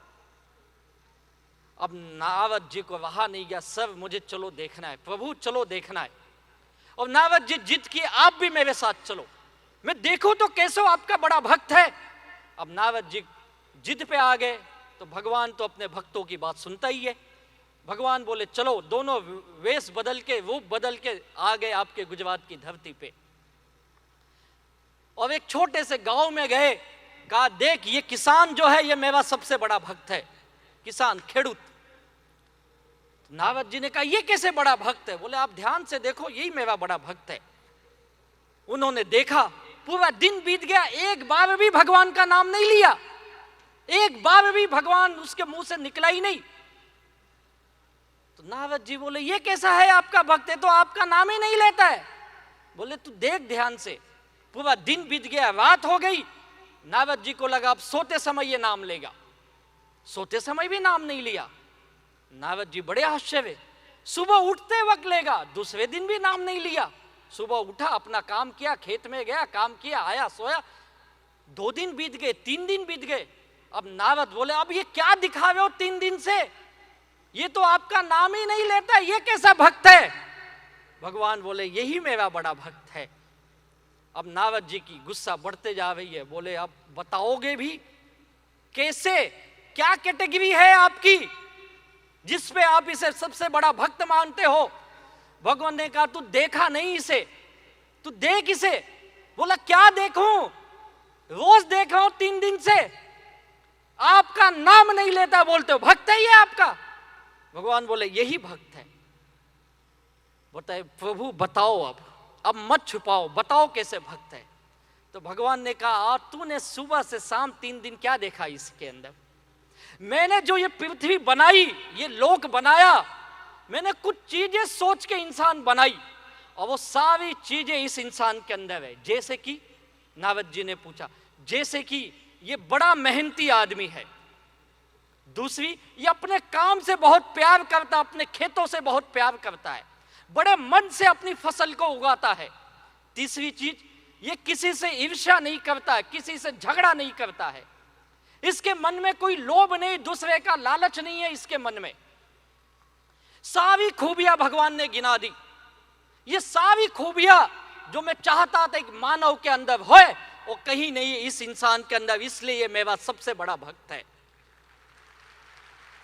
अब नारद जी को रहा नहीं गया, सर मुझे चलो देखना है, प्रभु चलो देखना है। और नारद जी जिद किए आप भी मेरे साथ चलो, मैं देखूं तो कैसे आपका बड़ा भक्त है। अब नारद जी जिद पे आ गए, तो भगवान तो अपने भक्तों की बात सुनता ही है। भगवान बोले चलो, दोनों वेश बदल के, रूप बदल के आ गए आपके गुजरात की धरती पे। और एक छोटे से गांव में गए, कहा देख ये किसान जो है ये मेरा सबसे बड़ा भक्त है। किसान, खेडूत। नारद जी ने कहा ये कैसे बड़ा भक्त है? बोले आप ध्यान से देखो, यही मेरा बड़ा भक्त है। उन्होंने देखा पूरा दिन बीत गया, एक बार भी भगवान का नाम नहीं लिया, एक बार भी भगवान उसके मुंह से निकला ही नहीं। तो नारद जी बोले ये कैसा है आपका भक्त, है तो आपका नाम ही नहीं लेता है। बोले तू देख ध्यान से, पूरा दिन बीत गया, रात हो गई, नारद जी को लगा अब सोते समय ये नाम लेगा, सोते समय भी नाम नहीं लिया। नारद जी बड़े आश्चर्य, सुबह उठते वक्त लेगा, दूसरे दिन भी नाम नहीं लिया। सुबह उठा, अपना काम किया, खेत में गया, काम किया, आया, सोया। 2 दिन बीत गए, 3 दिन बीत गए। अब नारद बोले अब ये क्या दिखा रहे हो 3 दिन से, ये तो आपका नाम ही नहीं लेता, ये कैसा भक्त है। भगवान बोले यही मेरा बड़ा भक्त है। अब नारद जी की गुस्सा बढ़ते जा रही है। बोले अब बताओगे भी कैसे, क्या कैटेगरी है आपकी जिस पे आप इसे सबसे बड़ा भक्त मानते हो। भगवान ने कहा तू देखा नहीं इसे, तू देख इसे। बोला क्या देखूं, रोज देख रहा हूं 3 दिन से, आपका नाम नहीं लेता, बोलते हो भक्त है ये आपका। भगवान बोले यही भक्त है। बताए प्रभु बताओ, अब मत छुपाओ, बताओ कैसे भक्त है। तो भगवान ने कहा तूने सुबह से शाम 3 दिन क्या देखा इसके अंदर। मैंने जो ये पृथ्वी बनाई, ये लोक बनाया, मैंने कुछ चीजें सोच के इंसान बनाई, और वो सारी चीजें इस इंसान के अंदर है। जैसे कि नारद जी ने पूछा, जैसे कि ये बड़ा मेहनती आदमी है। दूसरी, ये अपने काम से बहुत प्यार करता, अपने खेतों से बहुत प्यार करता है, बड़े मन से अपनी फसल को उगाता है। तीसरी चीज, ये किसी से ईर्ष्या नहीं करता है, किसी से झगड़ा नहीं करता है, इसके मन में कोई लोभ नहीं, दूसरे का लालच नहीं है इसके मन में। सारी खूबियां भगवान ने गिना दी। ये सारी खूबियां जो मैं चाहता था एक मानव के अंदर होए, वो कहीं नहीं है इस इंसान के अंदर, इसलिए ये मेरा सबसे बड़ा भक्त है।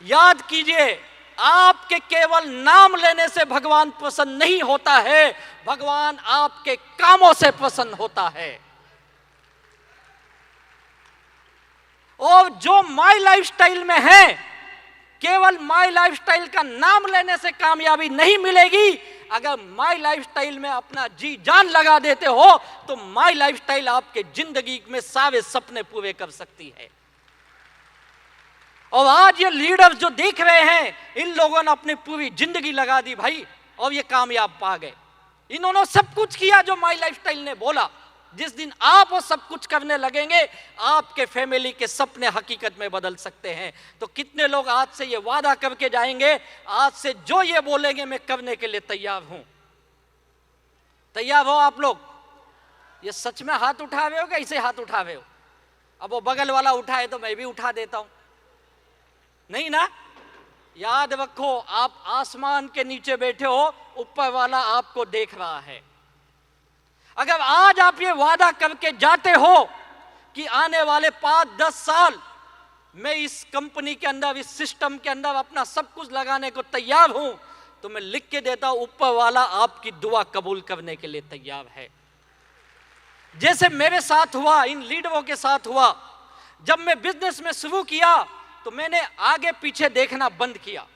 याद कीजिए, आपके केवल नाम लेने से भगवान प्रसन्न नहीं होता है, भगवान आपके कामों से प्रसन्न होता है। और जो माई लाइफस्टाइल में है, केवल माई लाइफस्टाइल का नाम लेने से कामयाबी नहीं मिलेगी। अगर माई लाइफस्टाइल में अपना जी जान लगा देते हो तो माई लाइफस्टाइल आपके जिंदगी में सारे सपने पूरे कर सकती है। और आज ये लीडर्स जो देख रहे हैं, इन लोगों ने अपनी पूरी जिंदगी लगा दी भाई, और ये कामयाब पा गए। इन्होंने सब कुछ किया जो माई लाइफस्टाइल ने बोला। जिस दिन आप वो सब कुछ करने लगेंगे, आपके फैमिली के सपने हकीकत में बदल सकते हैं। तो कितने लोग आज से ये वादा करके जाएंगे, आज से जो ये बोलेंगे मैं करने के लिए तैयार हूं। तैयार हो आप लोग? ये सच में हाथ उठा रहे हो कि ऐसे हाथ उठा रहे हो? अब वो बगल वाला उठाए तो मैं भी उठा देता हूं, नहीं ना? याद रखो, आप आसमान के नीचे बैठे हो, ऊपर वाला आपको देख रहा है। अगर आज आप ये वादा करके जाते हो कि आने वाले 5-10 साल मैं इस कंपनी के अंदर, इस सिस्टम के अंदर अपना सब कुछ लगाने को तैयार हूं, तो मैं लिख के देता हूं, ऊपर वाला आपकी दुआ कबूल करने के लिए तैयार है। जैसे मेरे साथ हुआ, इन लीडरों के साथ हुआ। जब मैं बिजनेस में शुरू किया तो मैंने आगे पीछे देखना बंद किया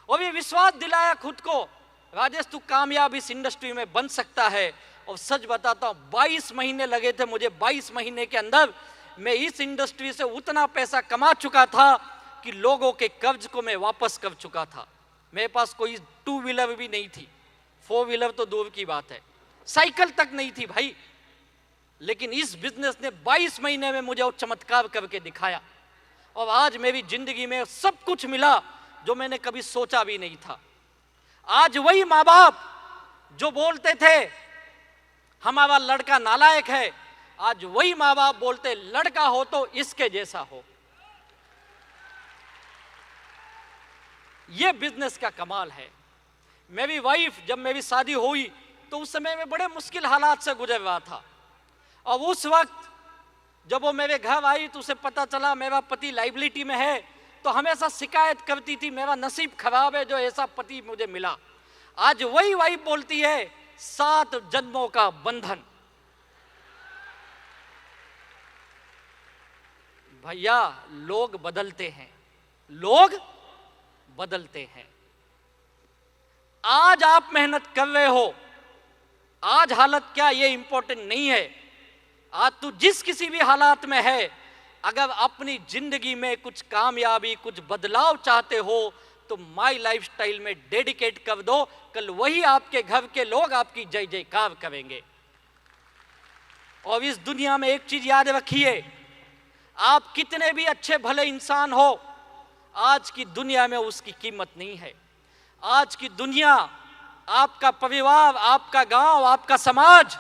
और ये विश्वास दिलाया खुद को, राजेश तू कामयाब इस इंडस्ट्री में बन सकता है। और सच बताता हूं, 22 महीने लगे थे मुझे। 22 महीने के अंदर मैं इस इंडस्ट्री से उतना पैसा कमा चुका था कि लोगों के कर्ज को मैं वापस कर चुका था। मेरे पास कोई 2 व्हीलर भी नहीं थी, 4 व्हीलर तो दूर की बात है, साइकिल तक नहीं थी भाई। लेकिन इस बिजनेस ने 22 महीने में मुझे वो चमत्कार करके दिखाया, और आज मेरी जिंदगी में सब कुछ मिला जो मैंने कभी सोचा भी नहीं था। आज वही माँ बाप जो बोलते थे हमारा लड़का नालायक है, आज वही माँ बाप बोलते लड़का हो तो इसके जैसा हो। यह बिजनेस का कमाल है। मेरी वाइफ, जब मेरी शादी हुई तो उस समय में बड़े मुश्किल हालात से गुजर रहा था, और उस वक्त जब वो मेरे घर आई तो उसे पता चला मेरा पति लाइबिलिटी में है, तो हमेशा शिकायत करती थी मेरा नसीब खराब है जो ऐसा पति मुझे मिला। आज वही वाइफ बोलती है 7 जन्मों का बंधन। भैया, लोग बदलते हैं, लोग बदलते हैं। आज आप मेहनत कर रहे हो, आज हालत क्या ये इंपॉर्टेंट नहीं है। आज तू जिस किसी भी हालात में है, अगर अपनी जिंदगी में कुछ कामयाबी, कुछ बदलाव चाहते हो तो माई लाइफस्टाइल में डेडिकेट कर दो। कल वही आपके घर के लोग आपकी जय जयकार करेंगे। और इस दुनिया में एक चीज याद रखिए, आप कितने भी अच्छे भले इंसान हो, आज की दुनिया में उसकी कीमत नहीं है। आज की दुनिया, आपका परिवार, आपका गांव, आपका समाज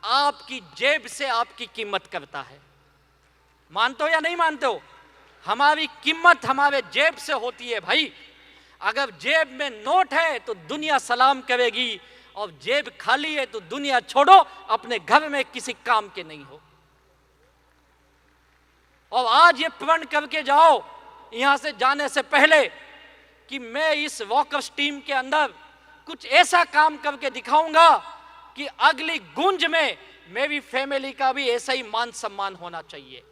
आपकी जेब से आपकी कीमत करता है। मानते हो या नहीं मानते हो? हमारी कीमत हमारे जेब से होती है भाई। अगर जेब में नोट है तो दुनिया सलाम करेगी, और जेब खाली है तो दुनिया छोड़ो, अपने घर में किसी काम के नहीं हो। और आज ये प्रण करके जाओ यहां से जाने से पहले कि मैं इस वॉकर्स टीम के अंदर कुछ ऐसा काम करके दिखाऊंगा कि अगली गुंज में मेरी फैमिली का भी ऐसा ही मान सम्मान होना चाहिए।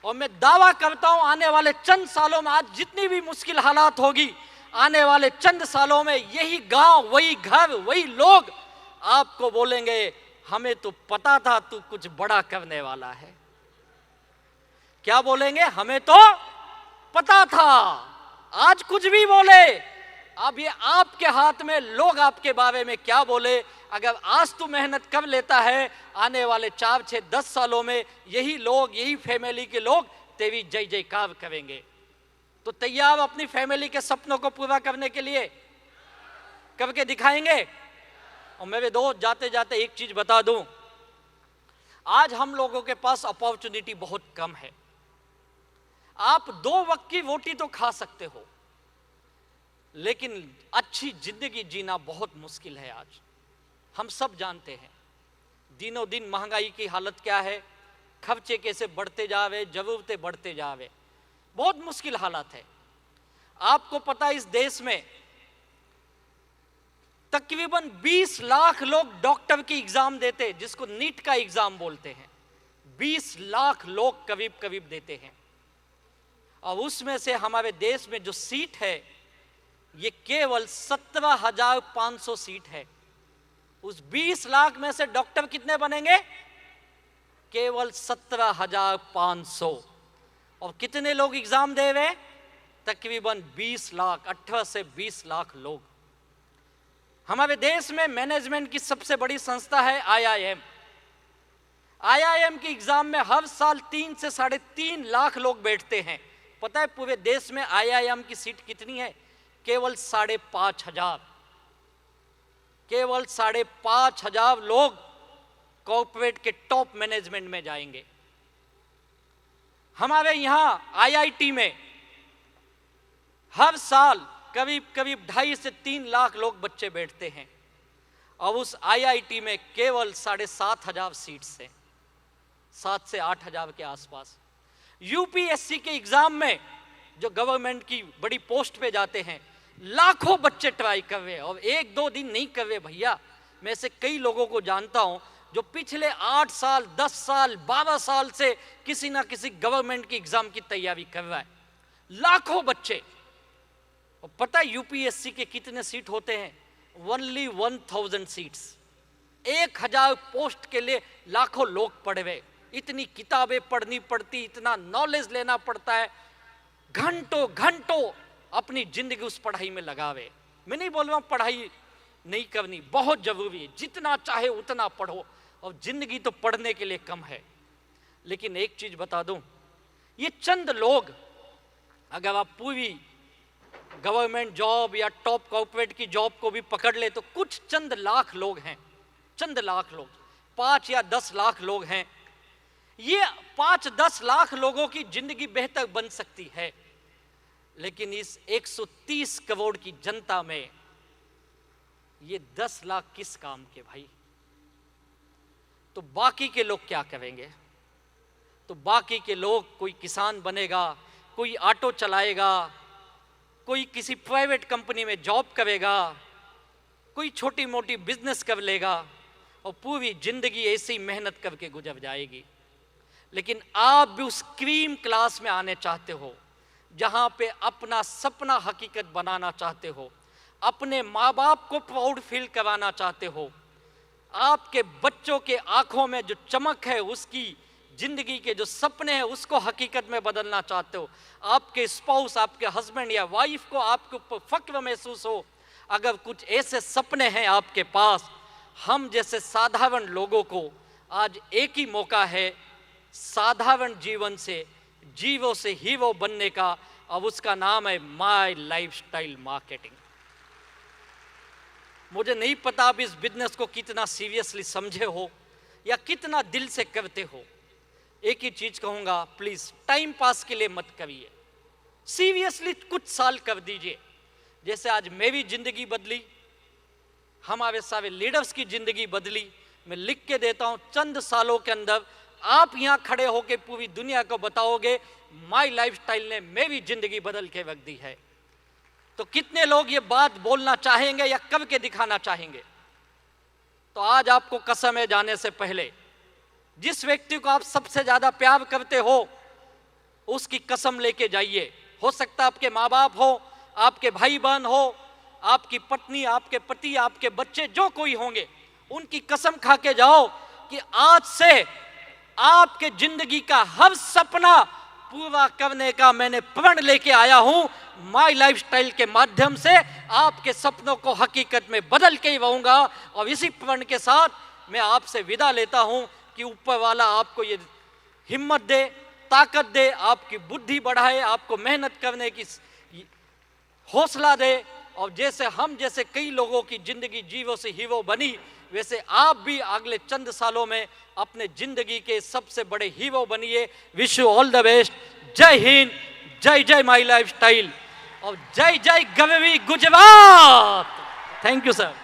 और मैं दावा करता हूं आने वाले चंद सालों में, आज जितनी भी मुश्किल हालात होगी, आने वाले चंद सालों में यही गांव, वही घर, वही लोग आपको बोलेंगे हमें तो पता था तू कुछ बड़ा करने वाला है। क्या बोलेंगे? हमें तो पता था। आज कुछ भी बोले, अब ये आपके हाथ में लोग आपके बारे में क्या बोले। अगर आज तू मेहनत कर लेता है, आने वाले 4, 6, 10 सालों में यही लोग, यही फैमिली के लोग तेरी जय जयकार करेंगे। तो तैयार अपनी फैमिली के सपनों को पूरा करने के लिए? करके दिखाएंगे। और मेरे दोस्त, जाते जाते एक चीज बता दूं, आज हम लोगों के पास अपॉर्चुनिटी बहुत कम है। आप 2 वक्त की रोटी तो खा सकते हो, लेकिन अच्छी जिंदगी जीना बहुत मुश्किल है। आज हम सब जानते हैं दिनों दिन महंगाई की हालत क्या है, खर्चे कैसे बढ़ते जावे, जरूरतें बढ़ते जावे, बहुत मुश्किल हालत है। आपको पता है इस देश में तकरीबन 20 लाख लोग डॉक्टर की एग्जाम देते हैं, जिसको नीट का एग्जाम बोलते हैं। 20 लाख लोग करीब करीब देते हैं, और उसमें से हमारे देश में जो सीट है ये केवल 17,500 सीट है। उस 20 लाख में से डॉक्टर कितने बनेंगे? केवल 17,500। और कितने लोग एग्जाम दे रहे? तकरीबन 20 लाख, 18 से 20 लाख लोग। हमारे देश में मैनेजमेंट की सबसे बड़ी संस्था है IIM। IIM की एग्जाम में हर साल 3 से 3.5 लाख लोग बैठते हैं। पता है पूरे देश में IIM की सीट कितनी है? केवल 5,500। केवल 5,500 लोग कॉर्पोरेट के टॉप मैनेजमेंट में जाएंगे। हमारे यहां IIT में हर साल करीब करीब 2.5 से 3 लाख लोग बच्चे बैठते हैं, और उस IIT में केवल 7,500 सीट्स हैं, 7 से 8,000 के आसपास। UPSC के एग्जाम में जो गवर्नमेंट की बड़ी पोस्ट पे जाते हैं, लाखों बच्चे ट्राई कर रहे हैं, और 1-2 दिन नहीं कर रहे भैया। मैं ऐसे कई लोगों को जानता हूं जो पिछले 8 साल, 10 साल, 12 साल से किसी ना किसी गवर्नमेंट की एग्जाम की तैयारी कर रहा है। लाखों बच्चे। और पता है UPSC के कितने सीट होते हैं? Only 1000 seats. 1000 पोस्ट के लिए लाखों लोग पढ़ रहे। इतनी किताबें पढ़नी पड़ती, इतना नॉलेज लेना पड़ता है, घंटों घंटों अपनी जिंदगी उस पढ़ाई में लगावे। मैं नहीं बोल रहा हूं पढ़ाई नहीं करनी, बहुत जरूरी है, जितना चाहे उतना पढ़ो, और जिंदगी तो पढ़ने के लिए कम है। लेकिन एक चीज बता दूं, ये चंद लोग, अगर आप पूरी गवर्नमेंट जॉब या टॉप कॉर्पोरेट की जॉब को भी पकड़ ले तो कुछ चंद लाख लोग हैं, चंद लाख लोग, 5 या 10 लाख लोग हैं। ये 5-10 लाख लोगों की जिंदगी बेहतर बन सकती है, लेकिन इस 130 करोड़ की जनता में ये 10 लाख किस काम के भाई? तो बाकी के लोग क्या करेंगे? तो बाकी के लोग, कोई किसान बनेगा, कोई ऑटो चलाएगा, कोई किसी प्राइवेट कंपनी में जॉब करेगा, कोई छोटी मोटी बिजनेस कर लेगा, और पूरी जिंदगी ऐसी मेहनत करके गुजर जाएगी। लेकिन आप भी उस क्रीम क्लास में आने चाहते हो, जहां पे अपना सपना हकीकत बनाना चाहते हो, अपने माँ बाप को प्राउड फील कराना चाहते हो, आपके बच्चों के आंखों में जो चमक है, उसकी जिंदगी के जो सपने हैं उसको हकीकत में बदलना चाहते हो, आपके स्पाउस, आपके हस्बैंड या वाइफ को आपके ऊपर फक्र महसूस हो, अगर कुछ ऐसे सपने हैं आपके पास, हम जैसे साधारण लोगों को आज एक ही मौका है साधारण जीवन से जीवो से हीरो बनने का, अब उसका नाम है माई लाइफस्टाइल मार्केटिंग। मुझे नहीं पता आप इस बिजनेस को कितना सीरियसली समझे हो या कितना दिल से करते हो। एक ही चीज कहूंगा, प्लीज टाइम पास के लिए मत करिए, सीरियसली कुछ साल कर दीजिए। जैसे आज मेरी जिंदगी बदली, हमारे सारे लीडर्स की जिंदगी बदली, मैं लिख के देता हूं चंद सालों के अंदर आप यहां खड़े होकर पूरी दुनिया को बताओगे माई लाइफस्टाइल ने मेरी जिंदगी बदल के रख दी है। तो कितने लोग ये बात बोलना चाहेंगे या कर के दिखाना चाहेंगे? तो आज आपको कसम है, जाने से पहले जिस व्यक्ति को आप सबसे ज्यादा प्यार करते हो उसकी कसम लेके जाइए। हो सकता है आपके माँ बाप हो, आपके भाई बहन हो, आपकी पत्नी, आपके पति, आपके बच्चे, जो कोई होंगे, उनकी कसम खा के जाओ कि आज से आपके जिंदगी का हर सपना पूरा करने का मैंने प्रण लेके आया हूं। माई लाइफस्टाइल के माध्यम से आपके सपनों को हकीकत में बदल के ही रहूंगा। और इसी प्रण के साथ मैं आपसे विदा लेता हूं कि ऊपर वाला आपको ये हिम्मत दे, ताकत दे, आपकी बुद्धि बढ़ाए, आपको मेहनत करने की हौसला दे। और जैसे हम जैसे कई लोगों की जिंदगी जीरो से हीरो बनी, वैसे आप भी अगले चंद सालों में अपने जिंदगी के सबसे बड़े हीरो बनिए। Wish you all the best. जय हिंद, जय जय माई लाइफस्टाइल और जय जय Garvi Gujarat. Thank you sir.